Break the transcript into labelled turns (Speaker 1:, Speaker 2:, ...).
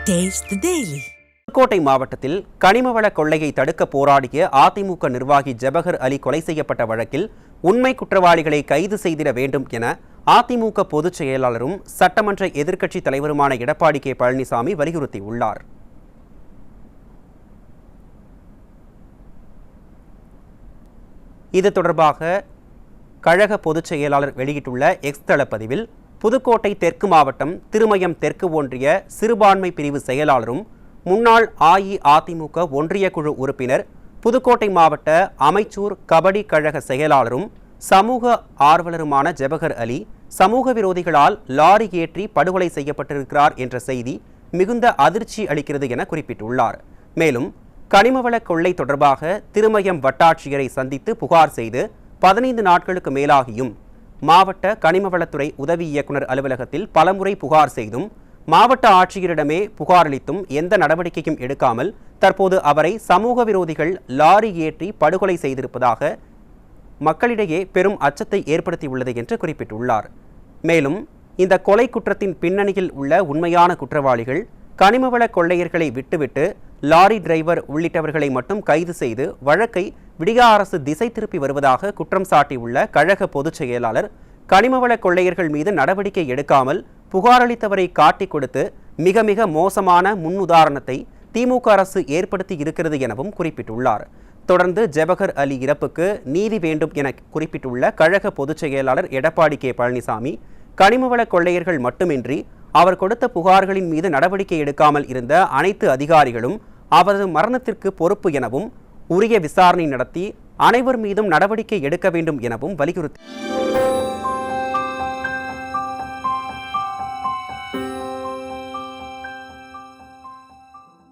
Speaker 1: புதுக்கோட்டை மாவட்டத்தில் கனிமவள கொள்ளையை தடுக்க போராடிய அதிமுக நிர்வாகி ஜபகர் அலி கொலை செய்யப்பட்ட வழக்கில் உண்மை குற்றவாளிகளை கைது செய்திட வேண்டும் என அதிமுக பொதுச் செயலாளரும் சட்டமன்ற எதிர்க்கட்சித் தலைவருமான எடப்பாடி கே பழனிசாமி வலியுறுத்தியுள்ளார். இது தொடர்பாக கழக பொதுச் செயலாளர் வெளியிட்டுள்ள எக்ஸ் தளப்பதிவில், புதுக்கோட்டை தெற்கு மாவட்டம் திருமயம் தெற்கு ஒன்றிய சிறுபான்மை பிரிவு செயலாளரும் முன்னாள் அஇஅதிமுக ஒன்றிய குழு உறுப்பினர், புதுக்கோட்டை மாவட்ட அமைச்சூர் கபடி கழக செயலாளரும் சமூக ஆர்வலருமான ஜபகர் அலி சமூக விரோதிகளால் லாரி ஏற்றி படுகொலை செய்யப்பட்டிருக்கிறார் என்ற செய்தி மிகுந்த அதிர்ச்சி அளிக்கிறது என குறிப்பிட்டுள்ளார். மேலும் கனிமவள கொள்ளை தொடர்பாக திருமயம் வட்டாட்சியரை சந்தித்து புகார் செய்து 15 நாட்களுக்கு மேலாகியும் மாவட்ட கனிமவளத்துறை உதவி இயக்குநர் அலுவலகத்தில் பலமுறை புகார் செய்தும் மாவட்ட ஆட்சியரிடமே புகார் அளித்தும் எந்த நடவடிக்கையும் எடுக்காமல் தற்போது அவரை சமூக விரோதிகள் லாரி ஏற்றி படுகொலை செய்திருப்பதாக மக்களிடையே பெரும் அச்சத்தை ஏற்படுத்தியுள்ளது என்று குறிப்பிட்டுள்ளார். மேலும் இந்த கொலை குற்றத்தின் பின்னணியில் உள்ள உண்மையான குற்றவாளிகள் கனிமவள கொள்ளையர்களை விட்டுவிட்டு லாரி டிரைவர் உள்ளிட்டவர்களை மட்டும் கைது செய்து வழக்கை விடியா அரசு திசை திருப்பி வருவதாக குற்றம் சாட்டியுள்ள கழக பொதுச் செயலாளர், கனிமவள கொள்ளையர்கள் மீது நடவடிக்கை எடுக்காமல் புகாரளித்தவரை காட்டிக் கொடுத்து மிக மிக மோசமான முன்னுதாரணத்தை திமுக அரசு ஏற்படுத்தி இருக்கிறது எனவும் குறிப்பிட்டுள்ளார். தொடர்ந்து ஜபகர் அலி இறப்புக்கு நீதி வேண்டும் என குறிப்பிட்டுள்ள கழக பொதுச் செயலாளர் எடப்பாடி கே பழனிசாமி, கனிமவள கொள்ளையர்கள் மட்டுமின்றி அவர் கொடுத்த புகார்களின் மீது நடவடிக்கை எடுக்காமல் இருந்த அனைத்து அதிகாரிகளும் அவரது மரணத்திற்கு பொறுப்பு எனவும் உரிய விசாரணை நடத்தி அனைவர் மீதும் நடவடிக்கை எடுக்க வேண்டும் எனவும் வலியுறுத்தி